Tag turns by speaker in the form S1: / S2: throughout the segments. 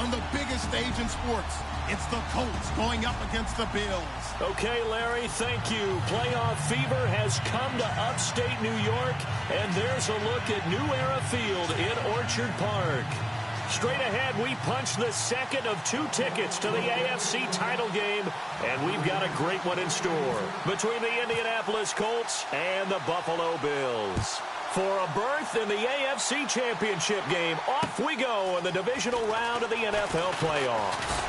S1: on the biggest stage in sports. It's the Colts going up against the Bills.
S2: Okay, Larry, thank you. Playoff fever has come to upstate New York, and there's a look at New Era Field in Orchard Park. Straight ahead, we punch the second of 2 tickets to the AFC title game, and we've got a great one in store between the Indianapolis Colts and the Buffalo Bills. For a berth in the AFC Championship game, off we go in the divisional round of the NFL playoffs.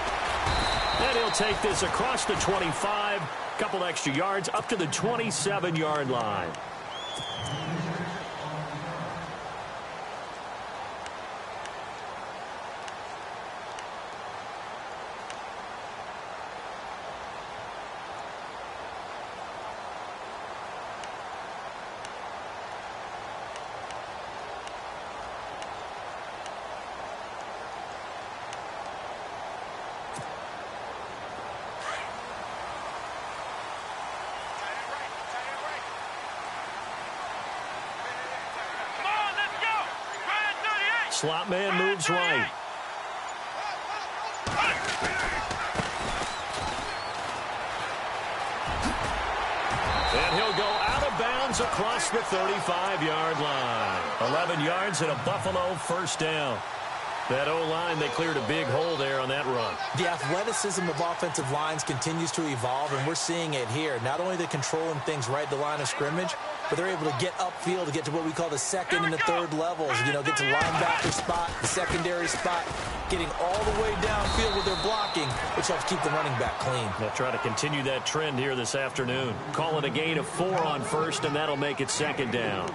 S2: And he'll take this across the 25, couple extra yards up to the 27-yard line. Slot man moves right. And he'll go out of bounds across the 35-yard line. 11 yards and a Buffalo first down. That O-line, they cleared a big hole there on that run.
S3: The athleticism of offensive lines continues to evolve, and we're seeing it here. Not only they're controlling things right at the line of scrimmage, but they're able to get upfield to get to what we call the second and the third levels. You know, get to linebacker spot, the secondary spot, getting all the way downfield with their blocking, which helps keep the running back clean.
S2: They'll try to continue that trend here this afternoon. Call it a gain of 4 on first, and that'll make it second down.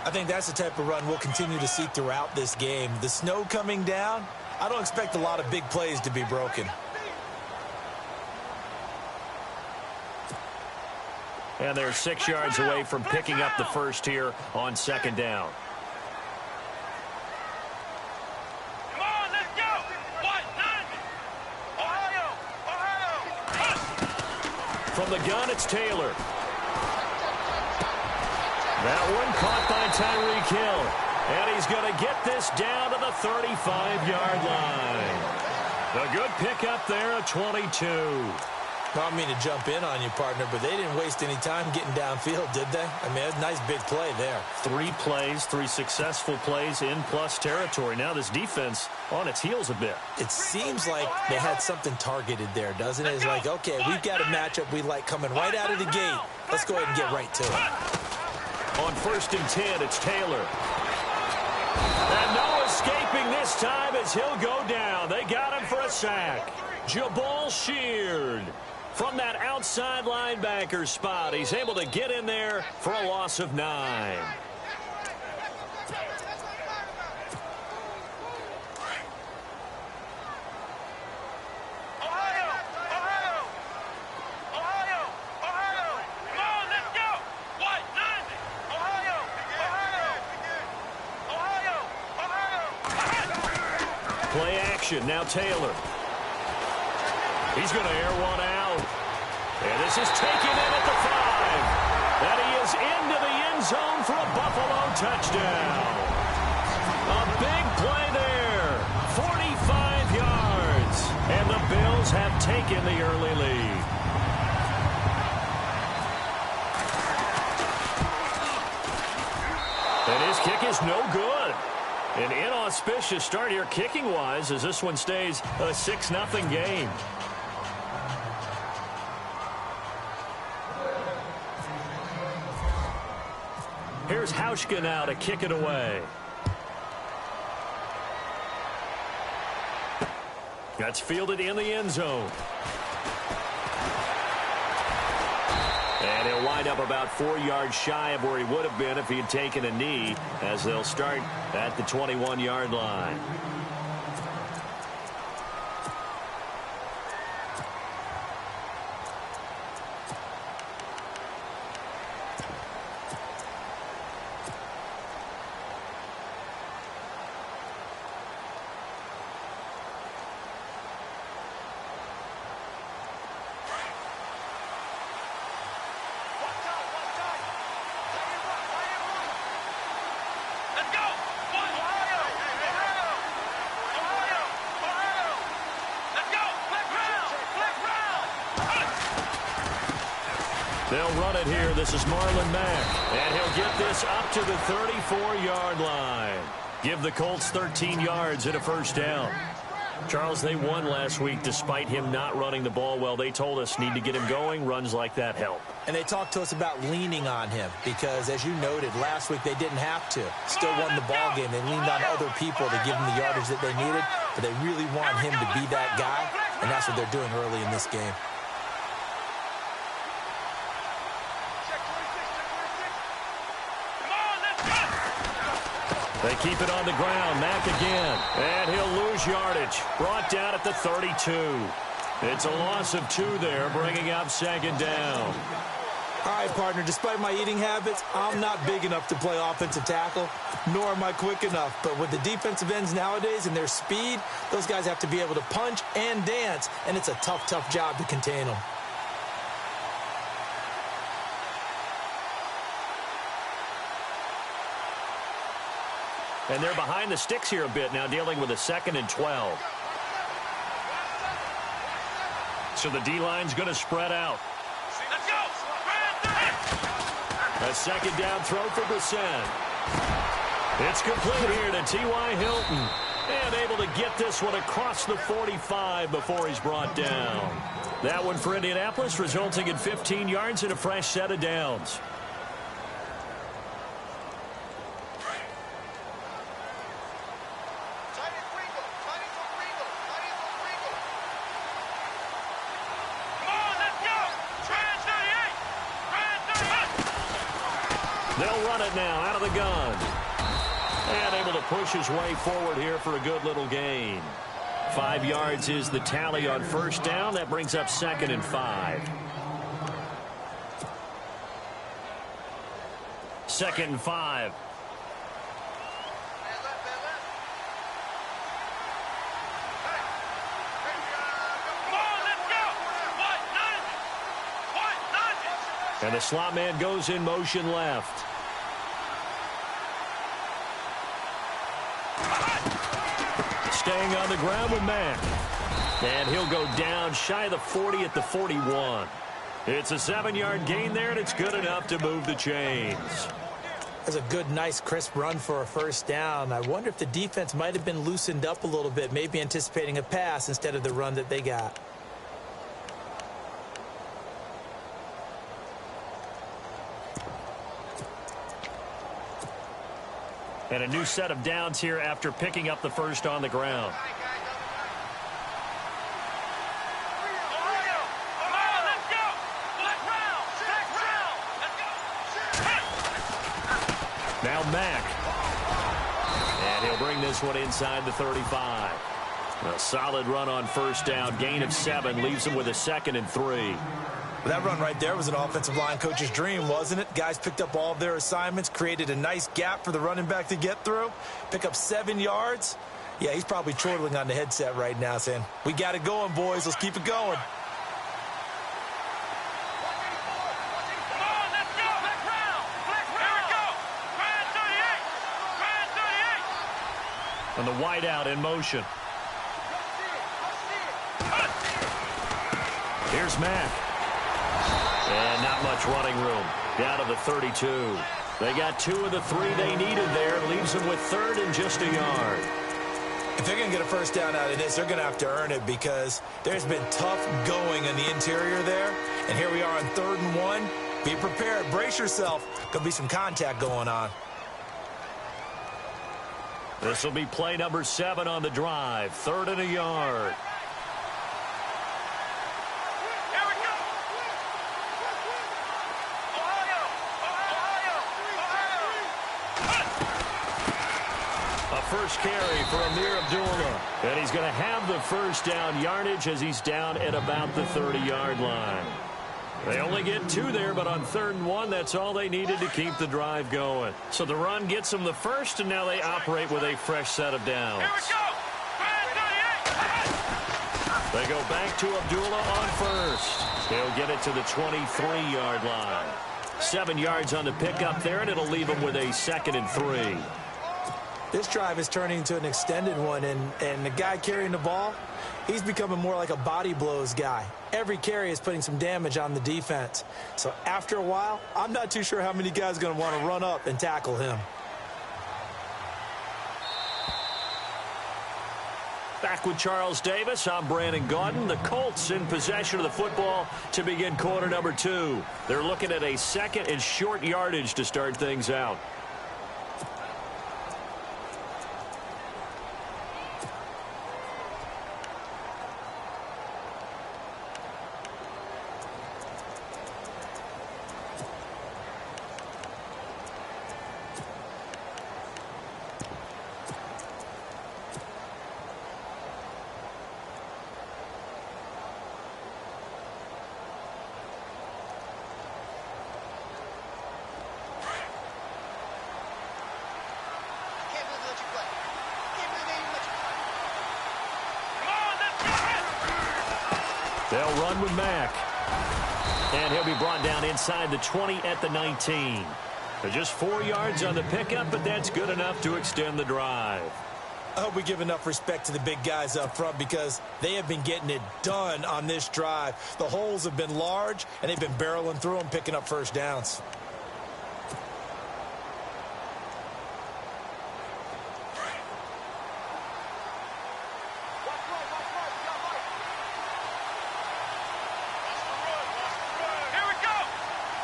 S3: I think that's the type of run we'll continue to see throughout this game. The snow coming down, I don't expect a lot of big plays to be broken.
S2: And they're 6 yards away from picking up the first here on second down.
S4: Come on, let's go! Ohio!
S2: From the gun, it's Taylor. That one caught by Tyreek Hill. And he's going to get this down to the 35-yard line. A good pickup there at 22.
S3: I don't mean to jump in on you, partner, but they didn't waste any time getting downfield, did they? I mean, a nice big play there.
S2: 3 plays, 3 successful plays in plus territory. Now this defense on its heels a bit.
S3: It seems like they had something targeted there, doesn't it? It's like, okay, we've got a matchup we like coming right out of the gate. Let's go ahead and get right to it.
S2: On 1st and 10, it's Taylor. And no escaping this time as he'll go down. They got him for a sack. Jabal Sheard from that outside linebacker spot. He's able to get in there for a loss of 9. Play action, now Taylor. He's going to air one out. And this is taken in at the 5. And he is into the end zone for a Buffalo touchdown. A big play there. 45 yards. And the Bills have taken the early lead. And his kick is no good. An inauspicious start here kicking-wise as this one stays a 6-0 game. Here's Hauschka now to kick it away. That's fielded in the end zone. And he'll wind up about 4 yards shy of where he would have been if he had taken a knee, as they'll start at the 21-yard line. They'll run it here. This is Marlon Mack. And he'll get this up to the 34-yard line. Give the Colts 13 yards and a first down. Charles, they won last week despite him not running the ball well. They told us need to get him going. Runs like that help.
S3: And they talked to us about leaning on him because, as you noted, last week they didn't have to. Still won the ball game. They leaned on other people to give them the yardage that they needed, but they really want him to be that guy, and that's what they're doing early in this game.
S2: They keep it on the ground. Mack again. And he'll lose yardage. Brought down at the 32. It's a loss of 2 there, bringing up second down.
S3: All right, partner, despite my eating habits, I'm not big enough to play offensive tackle, nor am I quick enough. But with the defensive ends nowadays and their speed, those guys have to be able to punch and dance, and it's a tough, tough job to contain them.
S2: And they're behind the sticks here a bit now, dealing with a 2nd and 12. So the D-line's going to spread out.
S4: Let's go.
S2: A second down throw for Brissett. It's complete here to T.Y. Hilton. And able to get this one across the 45 before he's brought down. That one for Indianapolis, resulting in 15 yards and a fresh set of downs. They'll run it now out of the gun. And able to push his way forward here for a good little gain. 5 yards is the tally on first down. That brings up 2nd and 5. 2nd and 5. And the slot man goes in motion left. Staying on the ground with Mack. And he'll go down shy of the 40 at the 41. It's a 7-yard gain there, and it's good enough to move the chains.
S3: That's a good, nice, crisp run for a first down. I wonder if the defense might have been loosened up a little bit, maybe anticipating a pass instead of the run that they got.
S2: And a new set of downs here after picking up the first on the ground. Now Mack. And he'll bring this one inside the 35. A solid run on first down. Gain of 7 leaves him with a 2nd and 3.
S3: That run right there was an offensive line coach's dream, wasn't it? Guys picked up all of their assignments, created a nice gap for the running back to get through, pick up 7 yards. Yeah, he's probably chortling on the headset right now saying, we got it going, boys. Let's keep it going.
S2: And the wideout in motion. Here's Mack. And not much running room. Down to the 32. They got 2 of the 3 they needed there. Leaves them with 3rd and just a yard.
S3: If they're going to get a first down out of this, they're going to have to earn it because there's been tough going in the interior there. And here we are on 3rd and 1. Be prepared. Brace yourself. Going to be some contact going on.
S2: This will be play number 7 on the drive. 3rd and a yard. First carry for Amir Abdullah. And he's going to have the first down yardage as he's down at about the 30-yard line. They only get 2 there, but on 3rd and 1, that's all they needed to keep the drive going. So the run gets them the first, and now they operate with a fresh set of downs. They go back to Abdullah on first. They'll get it to the 23-yard line. 7 yards on the pickup there, and it'll leave them with a 2nd and 3.
S3: This drive is turning into an extended one, and the guy carrying the ball, he's becoming more like a body blows guy. Every carry is putting some damage on the defense. So after a while, I'm not too sure how many guys are going to want to run up and tackle him.
S2: Back with Charles Davis, I'm Brandon Gaudin. The Colts in possession of the football to begin quarter number 2. They're looking at a second and short yardage to start things out. They'll run with Mack. And he'll be brought down inside the 20 at the 19. So just 4 yards on the pickup, but that's good enough to extend the drive.
S3: I hope we give enough respect to the big guys up front because they have been getting it done on this drive. The holes have been large, and they've been barreling through them, picking up first downs.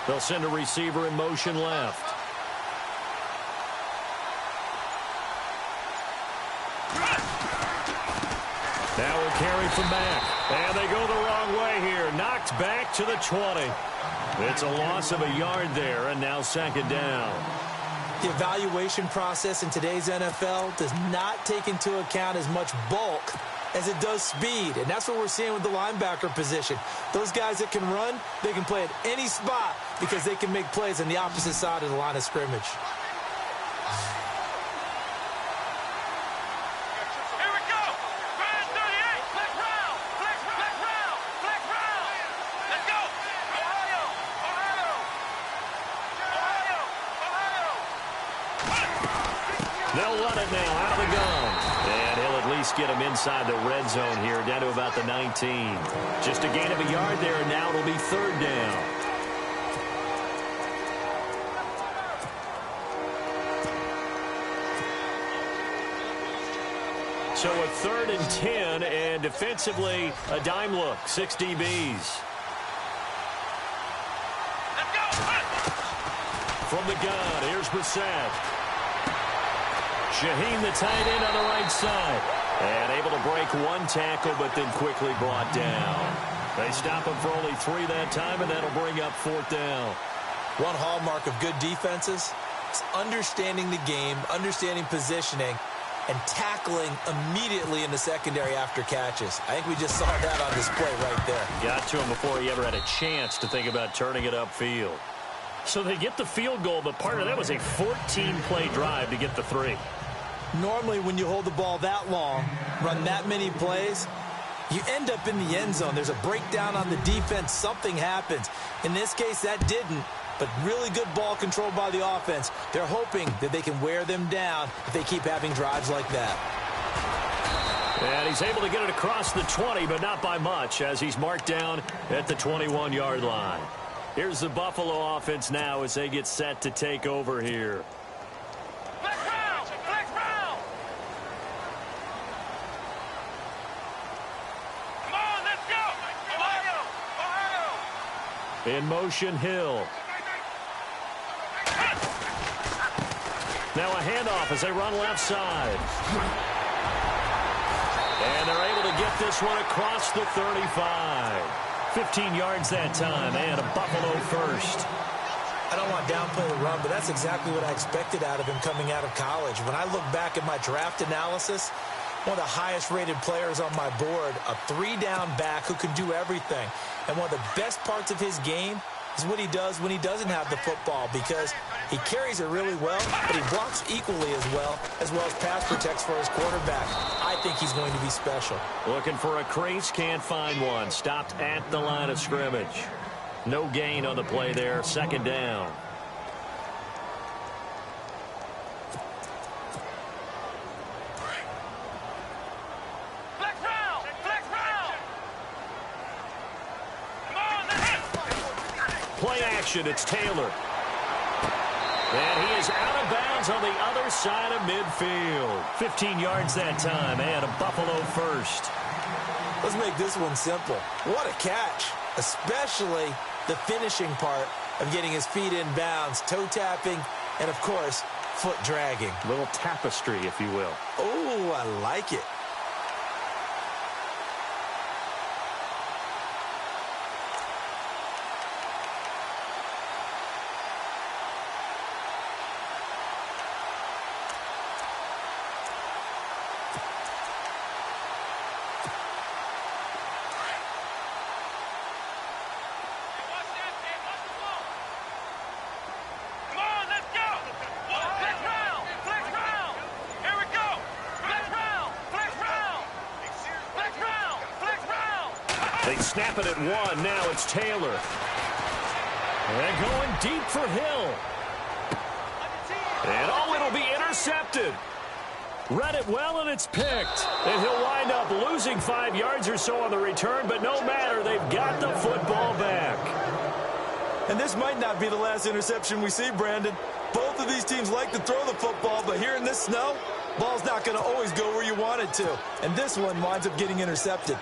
S2: They'll send a receiver in motion left. Now a carry from Mack. And they go the wrong way here. Knocked back to the 20. It's a loss of a yard there, and now second down.
S3: The evaluation process in today's NFL does not take into account as much bulk as it does speed, and that's what we're seeing with the linebacker position. Those guys that can run, they can play at any spot because they can make plays on the opposite side of the line of scrimmage.
S4: Here we go. Grand 38. Flex round. Flex round. Flex round. Let's go. Ohio.
S2: They'll run it now out of the gun. And he'll at least get him inside the red zone here, down to about the 19. Just a gain of a yard there, and now it'll be third down. So a 3rd and 10, and defensively, a dime look, 6 DBs.
S4: Let's go.
S2: From the gun, here's Brissett. Shaheen, the tight end on the right side. And able to break one tackle, but then quickly brought down. They stop him for only 3 that time, and that'll bring up 4th down.
S3: One hallmark of good defenses is understanding the game, understanding positioning, and tackling immediately in the secondary after catches. I think we just saw that on display right there.
S2: Got to him before he ever had a chance to think about turning it upfield. So they get the field goal, but part of that was a 14-play drive to get the 3.
S3: Normally, when you hold the ball that long, run that many plays, you end up in the end zone. There's a breakdown on the defense. Something happens. In this case, that didn't, but really good ball control by the offense. They're hoping that they can wear them down if they keep having drives like that.
S2: And he's able to get it across the 20, but not by much, as he's marked down at the 21-yard line. Here's the Buffalo offense now as they get set to take over here.
S4: Flex round. Flex round. Come on, let's go. Ohio.
S2: In motion, Hill. Now a handoff as they run left side. And they're able to get this one across the 35. 15 yards that time, and a Buffalo first.
S3: I don't want to downplay the run, but that's exactly what I expected out of him coming out of college. When I look back at my draft analysis, one of the highest-rated players on my board, a 3-down back who can do everything. And one of the best parts of his game is what he does when he doesn't have the football, because he carries it really well, but he blocks equally as well as pass protects for his quarterback. I think he's going to be special.
S2: Looking for a crease, can't find one. Stopped at the line of scrimmage. No gain on the play there, second down. action. It's Taylor. And he is out of bounds on the other side of midfield. 15 yards that time, and a Buffalo first.
S3: Let's make this one simple. What a catch, especially the finishing part of getting his feet in bounds, toe tapping, and, of course, foot dragging.
S2: A little tapestry, if you will.
S3: Oh, I like it.
S2: They snap it at one. Now it's Taylor. And going deep for Hill. And oh, it'll be intercepted. Read it well, and it's picked. And he'll wind up losing 5 yards or so on the return, but no matter, they've got the football back.
S3: And this might not be the last interception we see, Brandon. Both of these teams like to throw the football, but here in this snow, ball's not going to always go where you want it to. And this one winds up getting intercepted.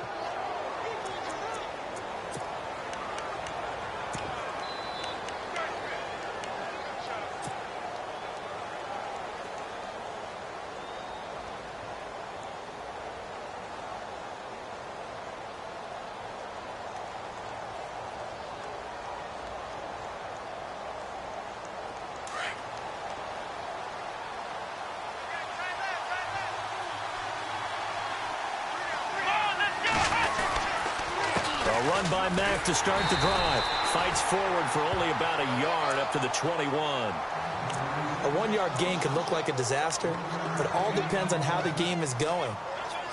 S2: Run by Mack to start the drive. Fights forward for only about a yard up to the 21.
S3: A 1-yard gain can look like a disaster, but it all depends on how the game is going.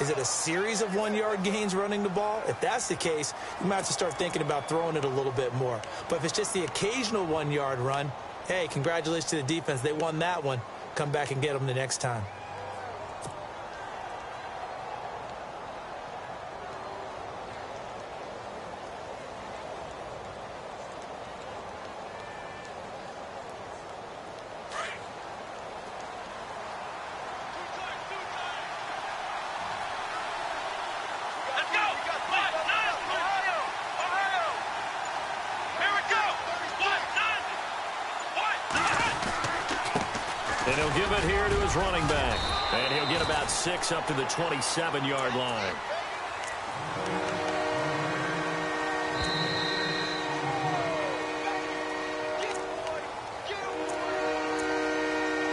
S3: Is it a series of 1-yard gains running the ball? If that's the case, you might have to start thinking about throwing it a little bit more. But if it's just the occasional 1-yard run, hey, congratulations to the defense. They won that one. Come back and get them the next time.
S2: And he'll give it here to his running back. And he'll get about 6 up to the 27-yard line.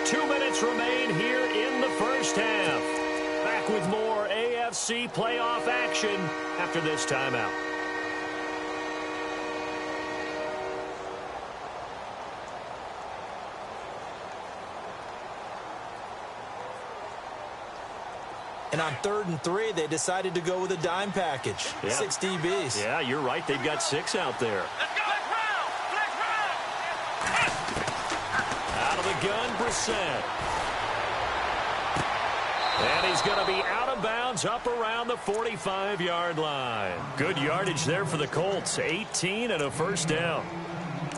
S2: Two minutes remain here in the first half. Back with more AFC playoff action after this timeout.
S3: And on 3rd and 3, they decided to go with a dime package.
S2: Yeah.
S3: 6 DBs.
S2: Yeah, you're right. They've got 6 out there. Out of the gun, Brissett. And he's going to be out of bounds up around the 45-yard line. Good yardage there for the Colts. 18 and a first down.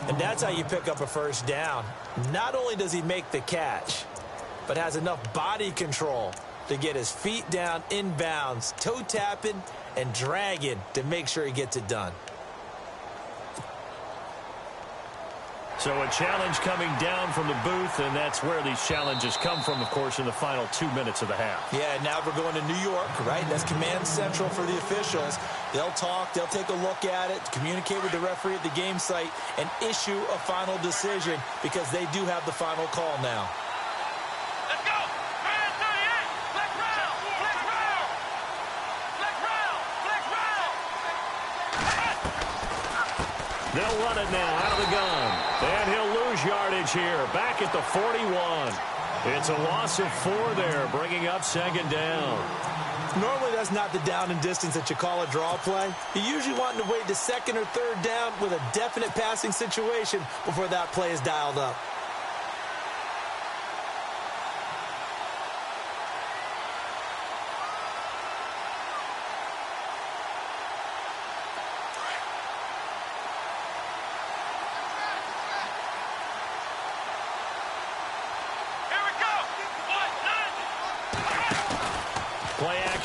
S3: And that's how you pick up a first down. Not only does he make the catch, but has enough body control to get his feet down in bounds, toe tapping and dragging to make sure he gets it done.
S2: So a challenge coming down from the booth, and that's where these challenges come from, of course, in the final 2 minutes of the half.
S3: Yeah, now we're going to New York, right? That's command central for the officials. They'll talk, they'll take a look at it, communicate with the referee at the game site, and issue a final decision because they do have the final call now.
S2: They'll run it now out of the gun. And he'll lose yardage here. Back at the 41. It's a loss of 4 there, bringing up 2nd down.
S3: Normally that's not the down and distance that you call a draw play. You usually want to wait to 2nd or 3rd down with a definite passing situation before that play is dialed up.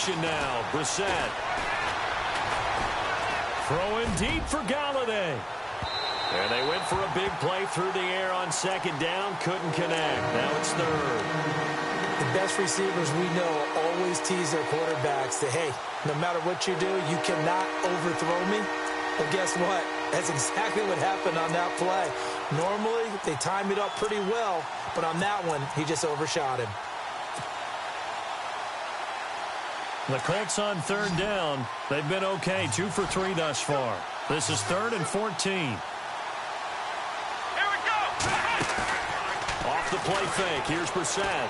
S2: action now. Brissett. Throwing deep for Galladay. And they went for a big play through the air on second down. Couldn't connect. Now it's third.
S3: The best receivers we know always tease their quarterbacks that, hey, no matter what you do, you cannot overthrow me. Well, guess what? That's exactly what happened on that play. Normally, they time it up pretty well, but on that one, he just overshot him.
S2: The Colts on third down. They've been okay, 2 for 3 thus far. This is 3rd and 14. Off the play fake. Here's Brissett.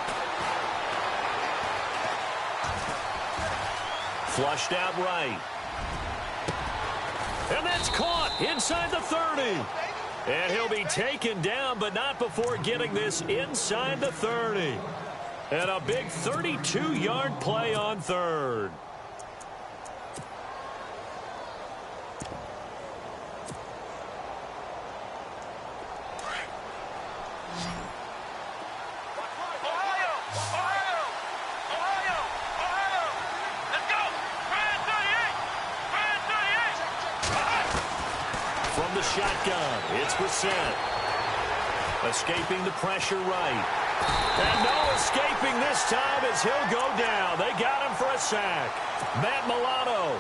S2: Flushed out right. And that's caught inside the 30. And he'll be taken down, but not before getting this inside the 30. And a big 32-yard play on third. Shotgun. It's Brissett. Escaping the pressure right. And no escaping this time as he'll go down. They got him for a sack. Matt Milano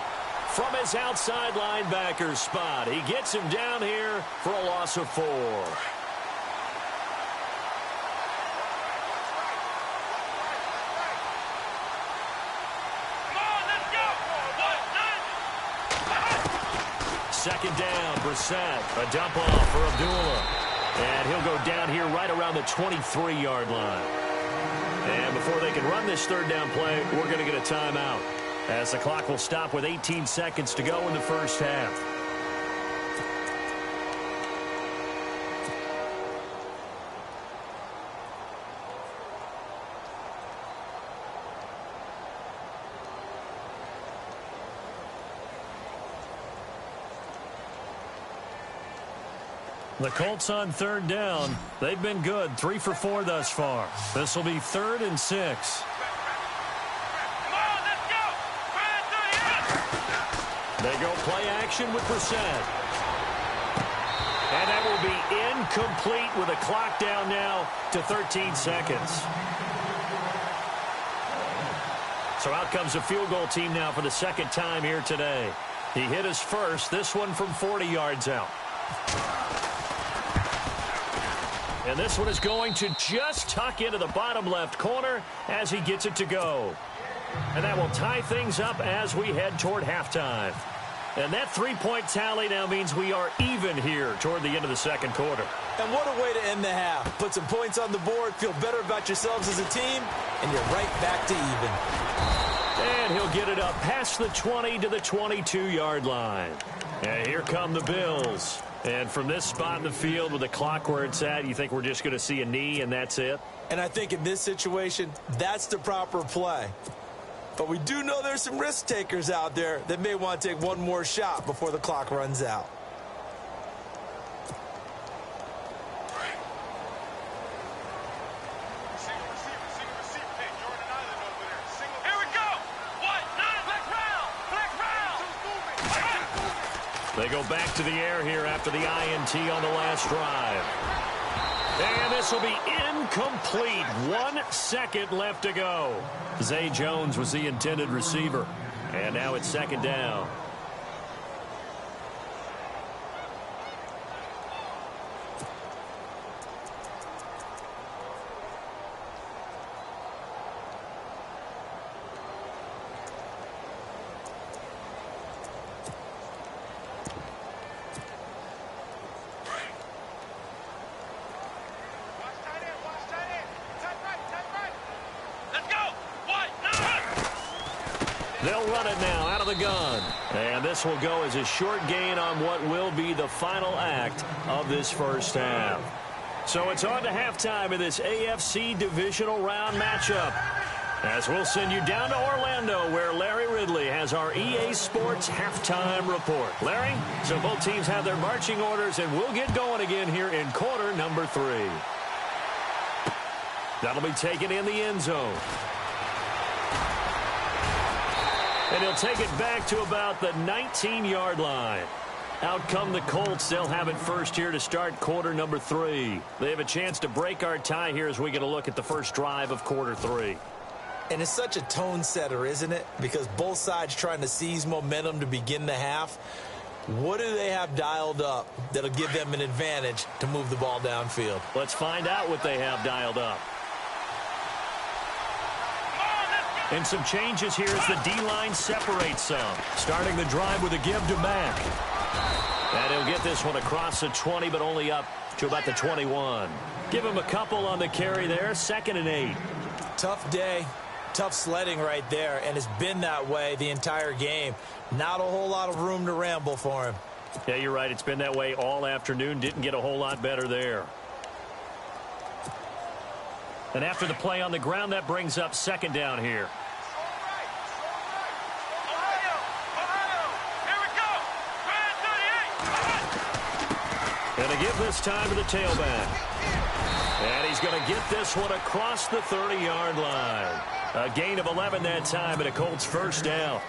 S2: from his outside linebacker spot. He gets him down here for a loss of 4. Second down, Brissett. A dump off for Abdullah. And he'll go down here right around the 23-yard line. And before they can run this third down play, we're going to get a timeout, as the clock will stop with 18 seconds to go in the first half. The Colts on third down. They've been good. 3 for 4 thus far. This will be 3rd and 6. They go play action with Brissett. And that will be incomplete with a clock down now to 13 seconds. So out comes the field goal team now for the second time here today. He hit his first, this one from 40 yards out. And this one is going to just tuck into the bottom left corner as he gets it to go. And that will tie things up as we head toward halftime. And that 3-point tally now means we are even here toward the end of the second quarter.
S3: And what a way to end the half. Put some points on the board, feel better about yourselves as a team, and you're right back to even.
S2: And he'll get it up past the 20 to the 22-yard line. And here come the Bills. And from this spot in the field with the clock where it's at, you think we're just going to see a knee and that's it?
S3: And I think in this situation, that's the proper play. But we do know there's some risk takers out there that may want to take one more shot before the clock runs out.
S2: They go back to the air here after the INT on the last drive. And this will be incomplete. 1 second left to go. Zay Jones was the intended receiver. And now it's second down. They'll run it now out of the gun. And this will go as a short gain on what will be the final act of this first half. So it's on to halftime of this AFC divisional round matchup, as we'll send you down to Orlando, where Larry Ridley has our EA Sports halftime report. Larry, so both teams have their marching orders, and we'll get going again here in quarter number 3. That'll be taken in the end zone. And he'll take it back to about the 19-yard line. Out come the Colts. They'll have it first here to start quarter number 3. They have a chance to break our tie here as we get a look at the first drive of quarter 3.
S3: And it's such a tone setter, isn't it? Because both sides trying to seize momentum to begin the half. What do they have dialed up that'll give them an advantage to move the ball downfield?
S2: Let's find out what they have dialed up. And some changes here as the D-line separates some. Starting the drive with a give to Mack. And he'll get this one across the 20, but only up to about the 21. Give him a couple on the carry there. 2nd and 8.
S3: Tough day. Tough sledding right there, and it's been that way the entire game. Not a whole lot of room to ramble for him.
S2: Yeah, you're right. It's been that way all afternoon. Didn't get a whole lot better there. And after the play on the ground, that brings up 2nd down here. And a give this time to the tailback. And he's going to get this one across the 30-yard line. A gain of 11 that time, and a Colts first down.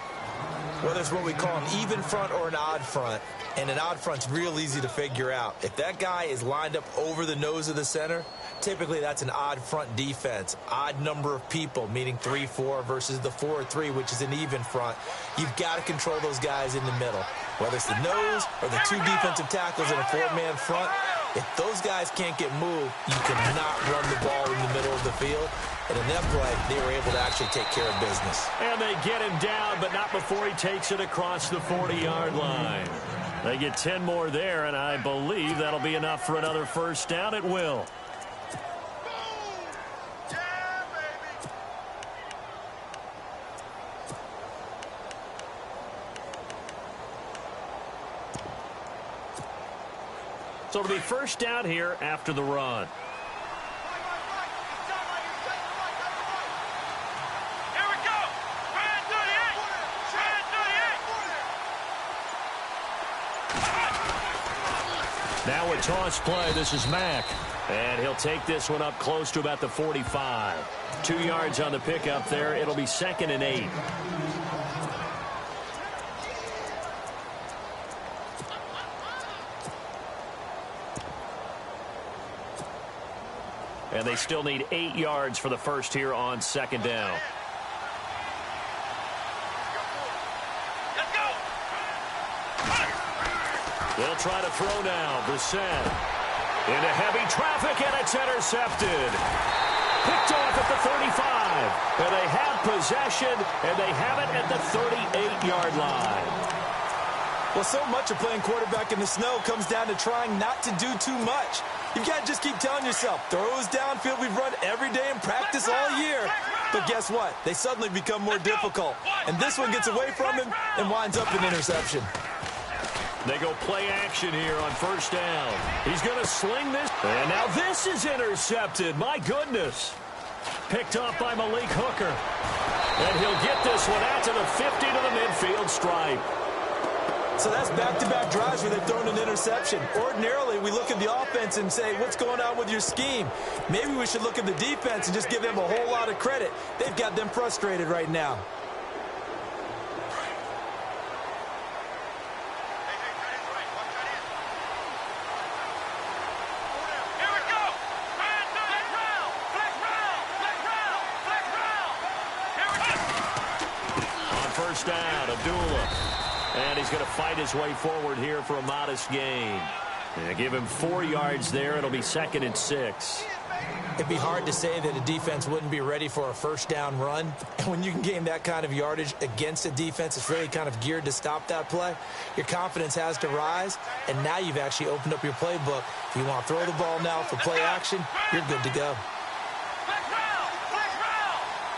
S3: Well, there's what we call an even front or an odd front. And an odd front's real easy to figure out. If that guy is lined up over the nose of the center, typically that's an odd front defense. Odd number of people, meaning 3-4 versus the 4-3, which is an even front. You've got to control those guys in the middle. Whether it's the nose or the 2 defensive tackles in a 4-man front, if those guys can't get moved, you cannot run the ball in the middle of the field. And in that play, they were able to actually take care of business.
S2: And they get him down, but not before he takes it across the 40-yard line. They get 10 more there, and I believe that'll be enough for another first down. It will. So it'll be first down here after the run.
S4: Here we go. Red 38. Red 38.
S2: Now a toss play. This is Mack. And he'll take this one up close to about the 45. 2 yards on the pickup there. It'll be 2nd and 8. And they still need 8 yards for the first here on 2nd down.
S4: Let's go.
S2: They'll try to throw now. Brissett into heavy traffic, and it's intercepted. Picked off at the 35. And they have possession, and they have it at the 38-yard line.
S3: Well, so much of playing quarterback in the snow comes down to trying not to do too much. You've got to just keep telling yourself, throws downfield we've run every day in practice all year. But guess what? They suddenly become more difficult. And this one gets away from him and winds up an interception.
S2: They go play action here on first down. He's going to sling this. And now this is intercepted. My goodness. Picked off by Malik Hooker. And he'll get this one out to the 50 to the midfield stripe.
S3: So that's back-to-back drives where they've thrown an interception. Ordinarily, we look at the offense and say, what's going on with your scheme? Maybe we should look at the defense and just give them a whole lot of credit. They've got them frustrated right now.
S4: Here we go. Red 38. Flex round. Flex round. Flex round. Here we go.
S2: On first down, Abdullah. And he's going to fight his way forward here for a modest gain. And give him 4 yards there. It'll be 2nd and 6.
S3: It'd be hard to say that a defense wouldn't be ready for a first down run. And when you can gain that kind of yardage against a defense that's really kind of geared to stop that play, your confidence has to rise. And now you've actually opened up your playbook. If you want to throw the ball now for play action, you're good to go.
S4: Flex round. Flex round. Flex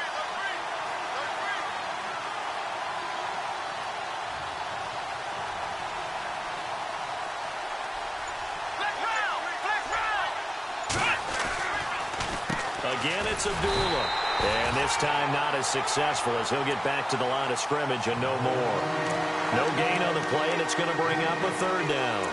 S4: round. Flex round.
S2: Again, it's Abdullah. And this time not as successful as he'll get back to the line of scrimmage and no more. No gain on the play, and it's going to bring up a 3rd down.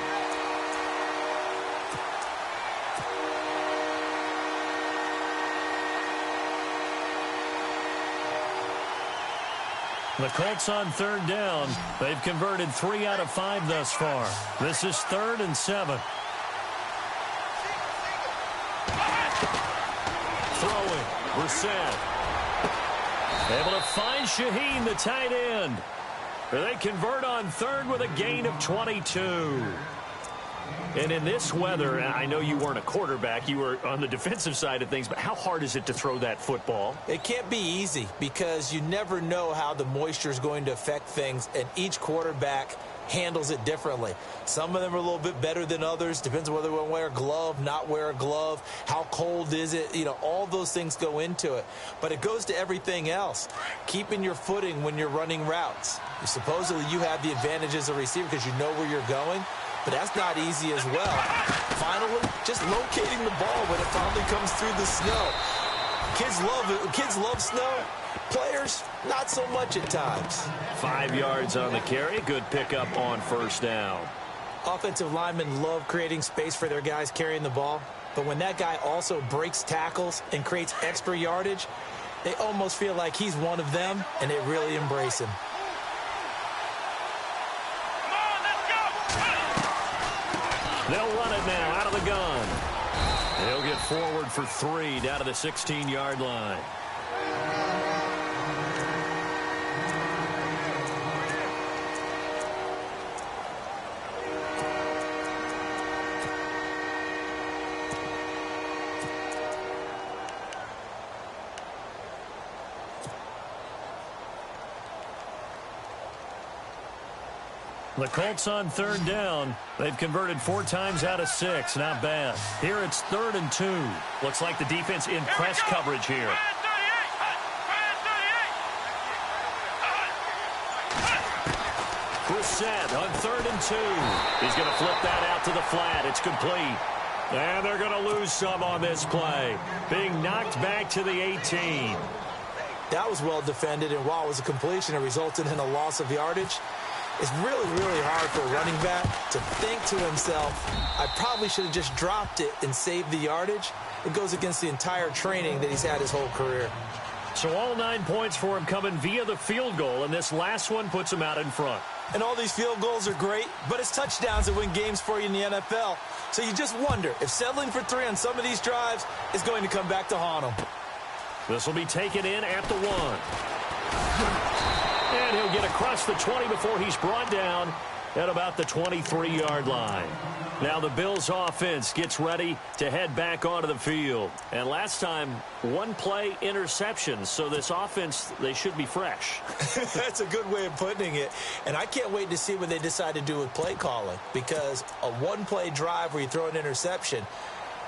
S2: The Colts on third down. They've converted 3 out of 5 thus far. This is 3rd and 7. Throwing. Brissett. Able to find Shaheen, the tight end. They convert on 3rd with a gain of 22. And in this weather, I know you weren't a quarterback. You were on the defensive side of things, but how hard is it to throw that football?
S3: It can't be easy because you never know how the moisture is going to affect things, and each quarterback handles it differently. Some of them are a little bit better than others. Depends on whether they want to wear a glove, not wear a glove, how cold is it. You know, all those things go into it. But it goes to everything else. Keeping your footing when you're running routes. Supposedly you have the advantage as a receiver because you know where you're going. But that's not easy as well. Finally, just locating the ball when it finally comes through the snow. Kids love it. Kids love snow. Players, not so much at times.
S2: 5 yards on the carry. Good pickup on first down.
S3: Offensive linemen love creating space for their guys carrying the ball. But when that guy also breaks tackles and creates extra yardage, they almost feel like he's one of them, and they really embrace him.
S2: They'll run it now out of the gun. He'll get forward for 3 down to the 16-yard line. The Colts on third down. They've converted 4 times out of 6. Not bad. Here it's 3rd and 2. Looks like the defense in press coverage here. Brissett on 3rd and 2. He's going to flip that out to the flat. It's complete. And they're going to lose some on this play. Being knocked back to the 18.
S3: That was well defended, and while it was a completion, it resulted in a loss of yardage. It's really, really hard for a running back to think to himself, I probably should have just dropped it and saved the yardage. It goes against the entire training that he's had his whole career.
S2: So all 9 points for him coming via the field goal, and this last one puts him out in front.
S3: And all these field goals are great, but it's touchdowns that win games for you in the NFL. So you just wonder if settling for 3 on some of these drives is going to come back to haunt him.
S2: This will be taken in at the 1. And he'll get across the 20 before he's brought down at about the 23-yard line. Now the Bills offense gets ready to head back onto the field. And last time, 1-play interception. So this offense, they should be fresh.
S3: That's a good way of putting it. And I can't wait to see what they decide to do with play calling. Because a 1-play drive where you throw an interception,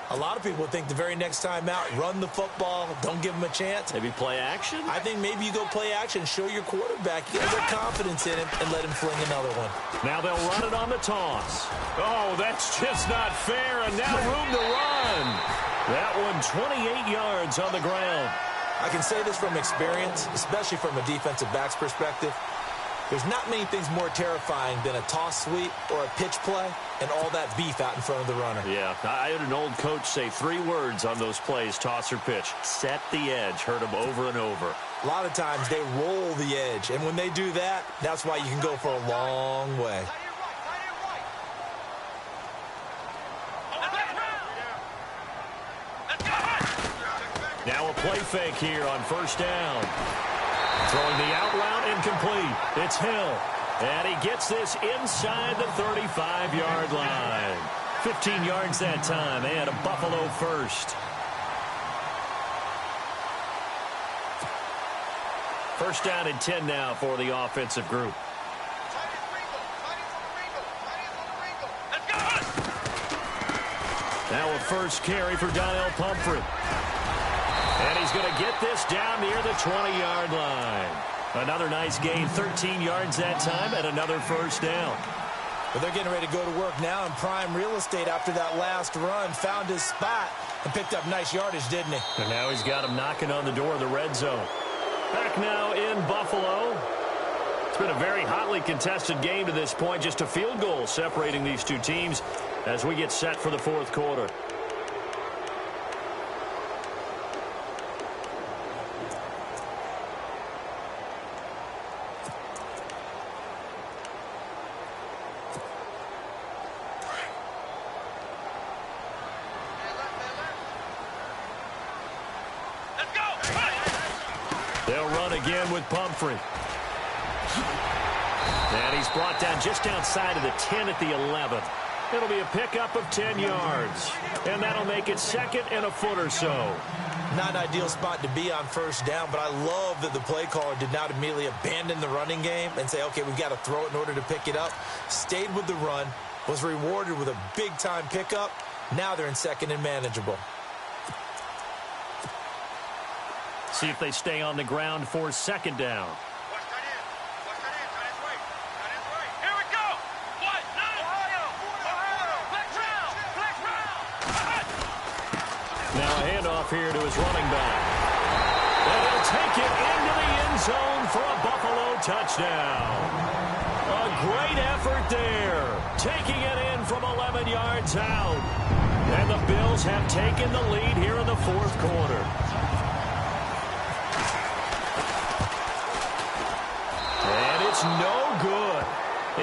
S3: a lot of people think the very next time out, run the football, don't give him a chance.
S2: Maybe play action?
S3: I think maybe you go play action, show your quarterback you have their confidence in him, and let him fling another one.
S2: Now they'll run it on the toss. Oh, that's just not fair, and now room to run. That one 28 yards on the ground.
S3: I can say this from experience, especially from a defensive back's perspective. There's not many things more terrifying than a toss sweep or a pitch play and all that beef out in front of the runner.
S2: Yeah, I had an old coach say 3 words on those plays, toss or pitch. Set the edge. Heard him over and over.
S3: A lot of times they roll the edge, and when they do that, that's why you can go for a long way.
S2: Now a play fake here on first down. Throwing the out route incomplete. It's Hill. And he gets this inside the 35-yard line. 15 yards that time, and a Buffalo first. First down and 10 now for the offensive group. Now a first carry for Donnell Pumphrey. And he's going to get this down near the 20-yard line. Another nice gain, 13 yards that time, and another first down.
S3: But they're getting ready to go to work now in prime real estate after that last run. Found his spot and picked up nice yardage, didn't he?
S2: And now he's got him knocking on the door of the red zone. Back now in Buffalo. It's been a very hotly contested game to this point. Just a field goal separating these two teams as we get set for the fourth quarter. They'll run again with Pumphrey. And he's brought down just outside of the 10 at the 11. It'll be a pickup of 10 yards. And that'll make it 2nd and a foot or so.
S3: Not an ideal spot to be on first down, but I love that the play caller did not immediately abandon the running game and say, okay, we've got to throw it in order to pick it up. Stayed with the run, was rewarded with a big-time pickup. Now they're in 2nd and manageable.
S2: See if they stay on the ground for 2nd down.
S4: Here we go. What? Ohio. Flex round. Flex round.
S2: Now a handoff here to his running back. And he'll take it into the end zone for a Buffalo touchdown. A great effort there. Taking it in from 11 yards out. And the Bills have taken the lead here in the 4th quarter. And it's no good.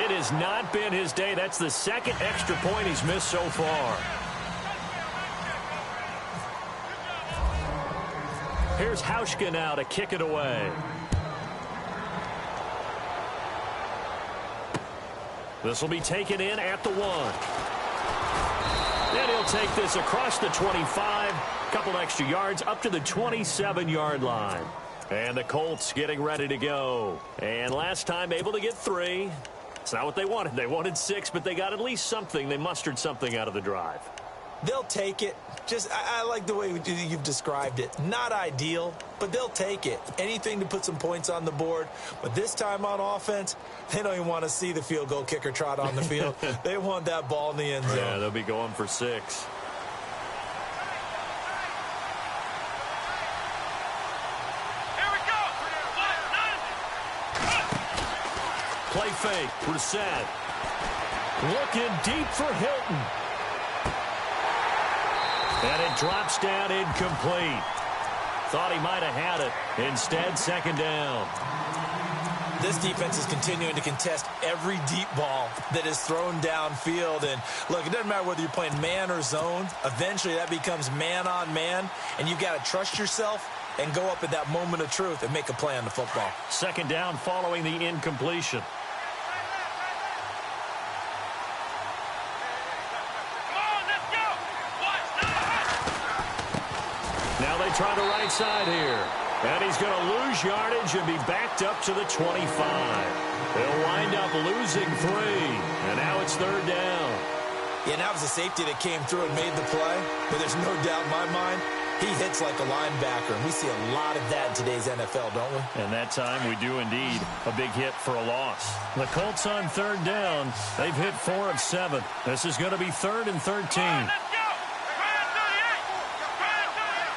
S2: It has not been his day. That's the 2nd extra point he's missed so far. Here's Hauschka now to kick it away. This will be taken in at the 1. And he'll take this across the 25. Couple extra yards up to the 27-yard line. And the Colts getting ready to go. And last time able to get 3. It's not what they wanted. They wanted 6, but they got at least something. They mustered something out of the drive.
S3: They'll take it. I like the way you've described it. Not ideal, but they'll take it. Anything to put some points on the board. But this time on offense, they don't even want to see the field goal kicker trot on the field. They want that ball in the end zone.
S2: Yeah, they'll be going for 6. Play fake. Brissett. Looking deep for Hilton. And it drops down incomplete. Thought he might have had it. Instead, 2nd down.
S3: This defense is continuing to contest every deep ball that is thrown downfield. And, look, it doesn't matter whether you're playing man or zone. Eventually, that becomes man-on-man. And you've got to trust yourself and go up at that moment of truth and make a play on the football.
S2: 2nd down following the incompletion. Now they try the right side here. And he's going to lose yardage and be backed up to the 25. They'll wind up losing 3. And now it's 3rd down.
S3: Yeah, and that was a safety that came through and made the play. But there's no doubt in my mind, he hits like a linebacker. And we see a lot of that in today's NFL, don't we?
S2: And that time we do indeed. A big hit for a loss. The Colts on 3rd down. They've hit 4 of 7. This is going to be 3rd and 13.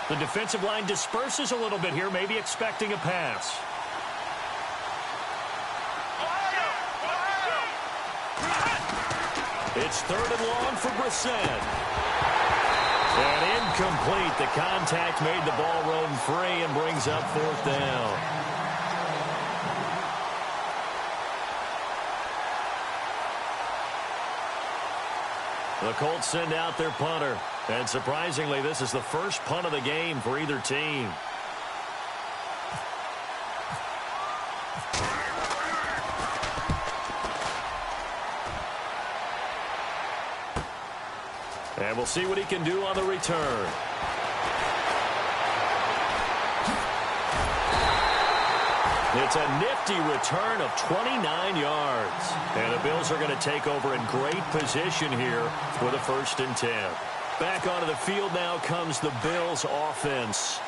S2: The defensive line disperses a little bit here, maybe expecting a pass. It's 3rd and long for Brissett. And incomplete. The contact made the ball roam free and brings up 4th down. The Colts send out their punter. And surprisingly, this is the first punt of the game for either team. And we'll see what he can do on the return. It's a nifty return of 29 yards. And the Bills are going to take over in great position here with a 1st and 10. Back onto the field now comes the Bills offense.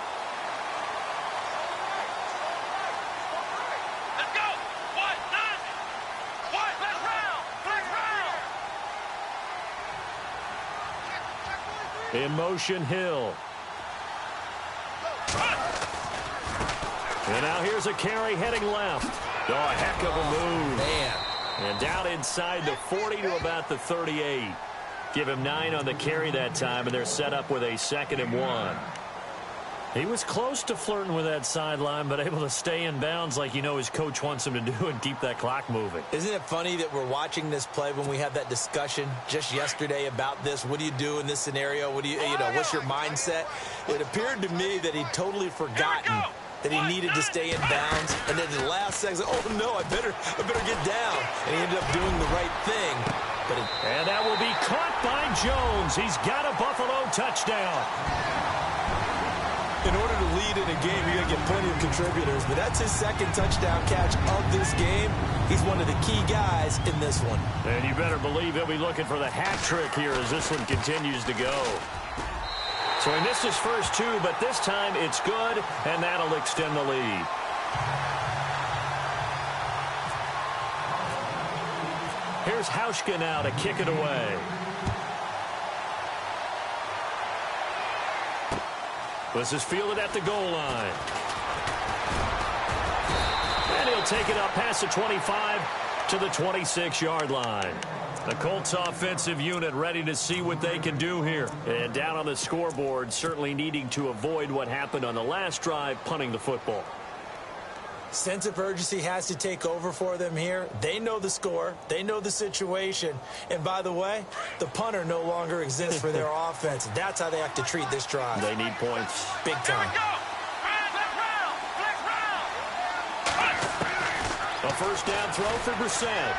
S4: Let's go. What? Flex round. Flex round.
S2: In motion, Hill. And now here's a carry heading left. Oh, a heck of a move.
S3: Man.
S2: And down inside the 40 to about the 38. Give him 9 on the carry that time, and they're set up with a 2nd and 1. He was close to flirting with that sideline, but able to stay in bounds like his coach wants him to do and keep that clock moving.
S3: Isn't it funny that we're watching this play when we had that discussion just yesterday about this? What do you do in this scenario? What do what's your mindset? It appeared to me that he'd totally forgotten that he needed to stay in bounds. And then the last second, oh, no, I better get down. And he ended up doing the right thing.
S2: And that will be caught by Jones. He's got a Buffalo touchdown.
S3: In order to lead in a game, you got to get plenty of contributors. But that's his second touchdown catch of this game. He's one of the key guys in this one.
S2: And you better believe he'll be looking for the hat trick here as this one continues to go. So he missed his first two, but this time it's good, and that'll extend the lead. Here's Hauschka now to kick it away. This is fielded at the goal line. And he'll take it up past the 25 to the 26-yard line. The Colts offensive unit ready to see what they can do here. And down on the scoreboard, certainly needing to avoid what happened on the last drive, punting the football.
S3: Sense of urgency has to take over for them here. They know the score. They know the situation. And by the way, the punter no longer exists for their offense. That's how they have to treat this drive.
S2: They need points.
S3: Big time.
S2: A first down throw for Brissett.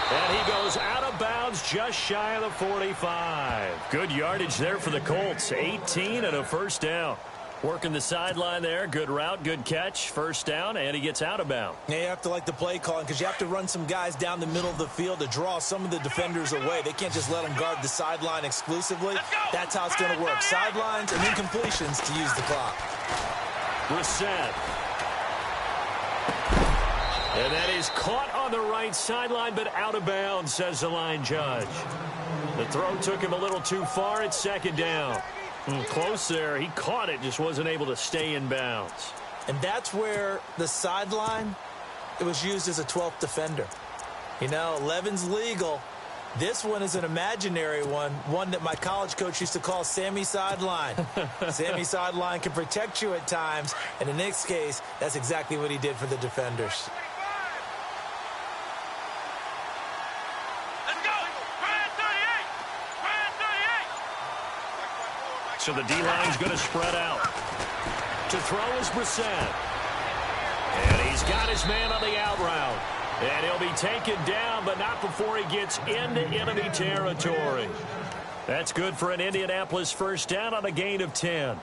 S2: And he goes out of bounds just shy of the 45. Good yardage there for the Colts. 18 and a first down. Working the sideline there. Good route, good catch. First down, and he gets out of bounds.
S3: Yeah, you have to like the play calling because you have to run some guys down the middle of the field to draw some of the defenders away. They can't just let them guard the sideline exclusively. That's how it's going to work. Sidelines and incompletions to use the clock.
S2: Brissett. And that is caught on the right sideline, but out of bounds, says the line judge. The throw took him a little too far at second down. Close there. He caught it, just wasn't able to stay in bounds.
S3: And that's where the sideline, it was used as a 12th defender. You know, 11's legal. This one is an imaginary one that my college coach used to call Sammy Sideline. Sammy Sideline can protect you at times, and in this case, that's exactly what he did for the defenders.
S2: So the D-line's going to spread out. To throw is Brissett. And he's got his man on the out route. And he'll be taken down, but not before he gets into enemy territory. That's good for an Indianapolis first down on a gain of 10.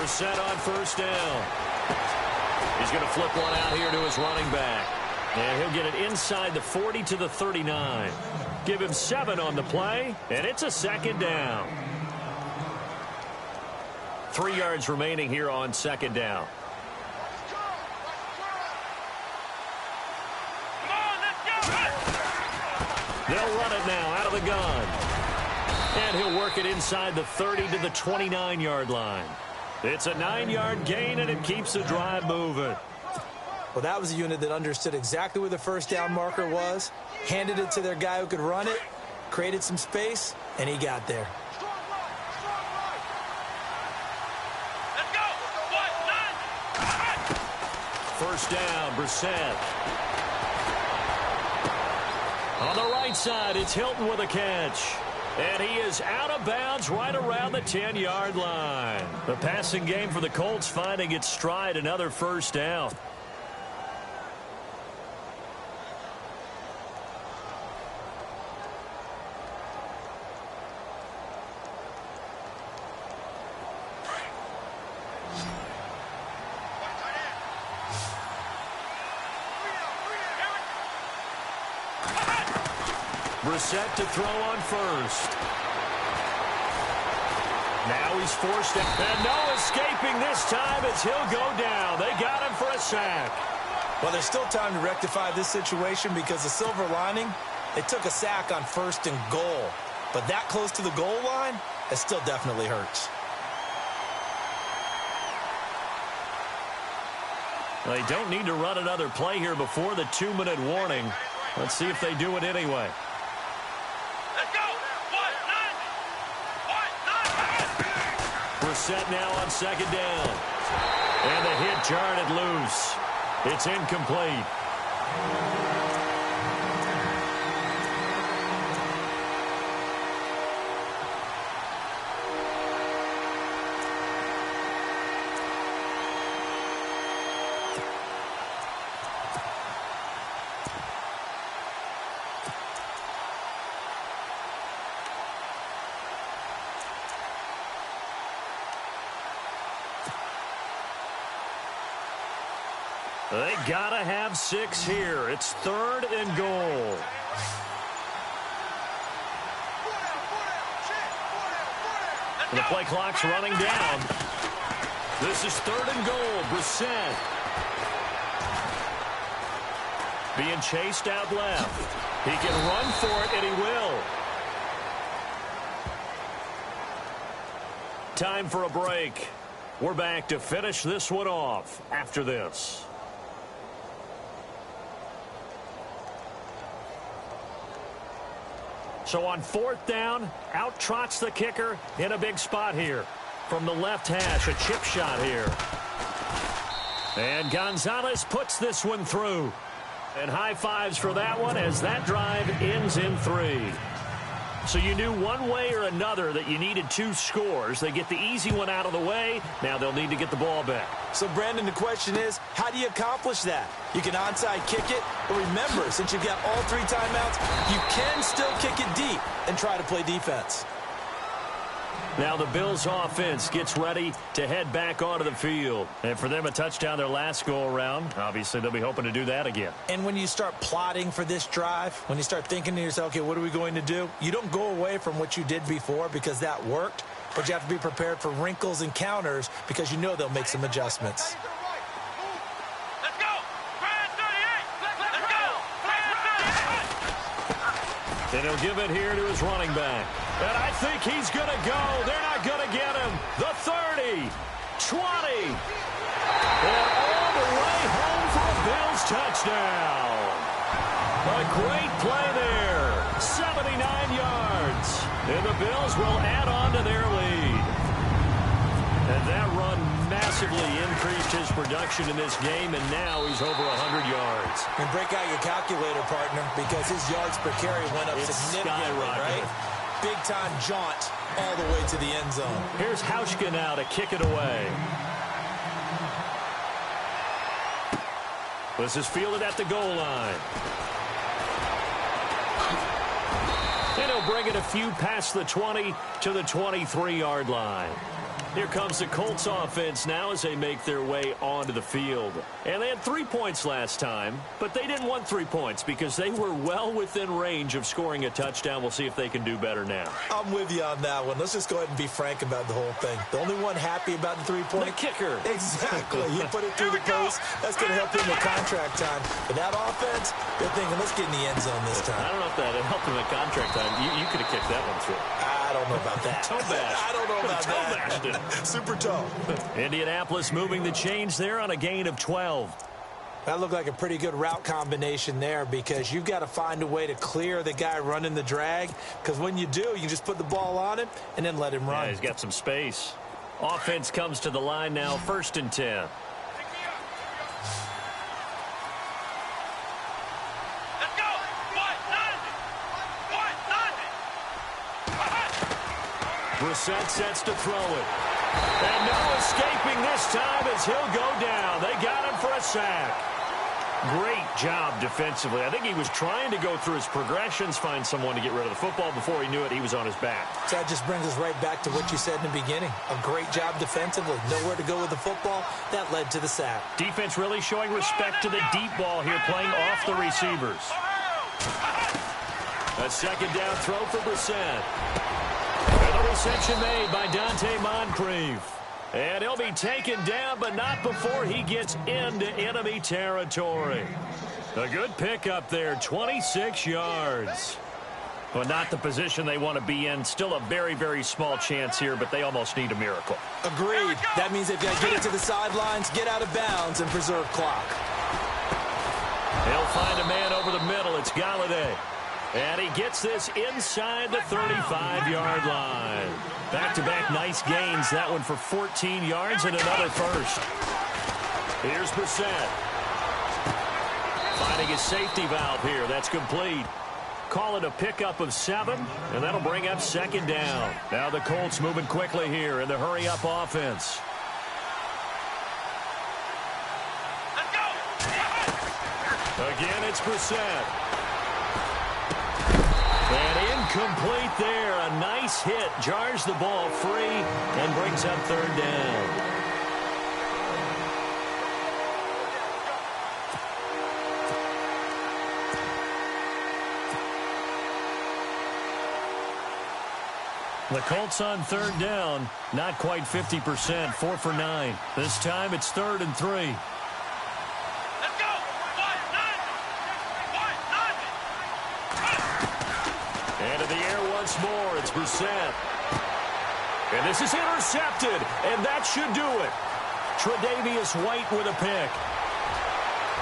S2: Set on first down. He's going to flip one out here to his running back. And he'll get it inside the 40 to the 39. Give him 7 on the play, and it's a second down. 3 yards remaining here on second down. They'll run it now out of the gun. And he'll work it inside the 30 to the 29-yard line. It's a 9-yard gain, and it keeps the drive moving.
S3: Well, that was a unit that understood exactly where the first down marker was, handed it to their guy who could run it, created some space, and he got there.
S4: Let's go.
S2: First down, Brissett. On the right side, it's Hilton with a catch. And he is out of bounds right around the 10-yard line. The passing game for the Colts finding its stride, another first down. Brissett to throw on first. Now he's forced it. And no escaping this time as he'll go down. They got him for a sack.
S3: Well, there's still time to rectify this situation because the silver lining, they took a sack on first and goal. But that close to the goal line, it still definitely hurts.
S2: They don't need to run another play here before the 2-minute warning. Let's see if they do it anyway. Brissett now on second down. And the hit jarred it loose. It's incomplete. They gotta have 6 here. It's 3rd and goal. And the play clock's running down. This is 3rd and goal. Brissett being chased out left. He can run for it, and he will. Time for a break. We're back to finish this one off after this. So on 4th down, out trots the kicker in a big spot here. From the left hash, a chip shot here. And Gonzalez puts this one through. And high fives for that one as that drive ends in 3. So you knew one way or another that you needed 2 scores. They get the easy one out of the way. Now they'll need to get the ball back.
S3: So, Brandon, the question is, how do you accomplish that? You can onside kick it, but remember, since you've got all 3 timeouts, you can still kick it deep and try to play defense.
S2: Now the Bills offense gets ready to head back onto the field. And for them, a touchdown their last go-around. Obviously, they'll be hoping to do that again.
S3: And when you start plotting for this drive, when you start thinking to yourself, okay, what are we going to do? You don't go away from what you did before because that worked, but you have to be prepared for wrinkles and counters because you know they'll make some adjustments.
S4: Let's go! Brand 38! Let's go! Brand 38!
S2: And he'll give it here to his running back. And I think he's going to go. They're not going to get him. The 30, 20, and all the way home for a Bills touchdown. A great play there. 79 yards. And the Bills will add on to their lead. And that run massively increased his production in this game, and now he's over 100 yards.
S3: And break out your calculator, partner, because his yards per carry went up significantly, right? Big-time jaunt all the way to the end zone.
S2: Here's Hauschka now to kick it away. This is fielded at the goal line. And he'll bring it a few past the 20 to the 23-yard line. Here comes the Colts offense now as they make their way onto the field. And they had 3 points last time, but they didn't want 3 points because they were well within range of scoring a touchdown. We'll see if they can do better now.
S3: I'm with you on that one. Let's just go ahead and be frank about the whole thing. The only one happy about the 3-point.
S2: The kicker.
S3: Exactly. You put it through the post. That's going to help him with contract time. But that offense, they're thinking, let's get in the end zone this time.
S2: I don't know if that helped him at contract time. You could have kicked that one through.
S3: I don't know about that.
S2: Toe bash.
S3: I don't know about
S2: Toe bashed it.
S3: Super toe.
S2: Indianapolis moving the chains there on a gain of 12.
S3: That looked like a pretty good route combination there because you've got to find a way to clear the guy running the drag, because when you do, you just put the ball on him and then let him run.
S2: Yeah, he's got some space. Offense comes to the line now, 1st and 10. Brissett sets to throw it. And no escaping this time as he'll go down. They got him for a sack. Great job defensively. I think he was trying to go through his progressions, find someone to get rid of the football. Before he knew it, he was on his back.
S3: So that just brings us right back to what you said in the beginning. A great job defensively. Nowhere to go with the football. That led to the sack.
S2: Defense really showing respect to the deep ball here, playing off the receivers. A 2nd down throw for Brissett. And the reception made by Dante Moncrief. And he'll be taken down, but not before he gets into enemy territory. A good pickup there, 26 yards. But not the position they want to be in. Still a very, very small chance here, but they almost need a miracle.
S3: Agreed. That means they've got to get it to the sidelines, get out of bounds, and preserve clock.
S2: They'll find a man over the middle. It's Galladay. And he gets this inside the 35-yard line. Back-to-back nice gains. That one for 14 yards and another first. Here's Brissett. Finding his safety valve here. That's complete. Call it a pickup of 7, and that'll bring up second down. Now the Colts moving quickly here in the hurry-up offense.
S4: Let's go.
S2: Again, it's Brissett. And incomplete there. A nice hit. Jars the ball free and brings up third down. The Colts on third down. Not quite 50%. 4 for 9. This time it's 3rd and 3.
S4: Let's go. 1-9.
S2: And in the air once more, it's Brissett. And this is intercepted, and that should do it. Tre'Davious White with a pick.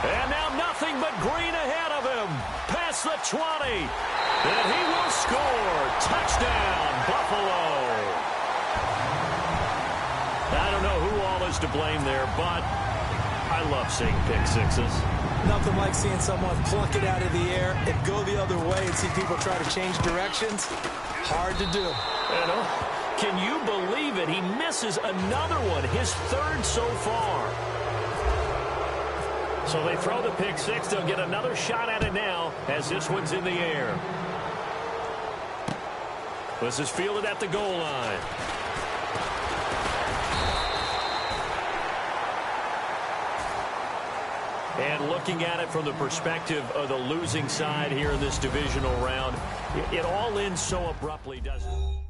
S2: And now nothing but green ahead of him. Past the 20. And he will score. Touchdown, Buffalo. I don't know who all is to blame there, but I love seeing pick sixes.
S3: Nothing like seeing someone pluck it out of the air and go the other way and see people try to change directions. Hard to do.
S2: You know, can you believe it? He misses another one, his 3rd so far. So they throw the pick six. They'll get another shot at it now as this one's in the air. This is fielded at the goal line. And looking at it from the perspective of the losing side here in this divisional round, it all ends so abruptly, doesn't it?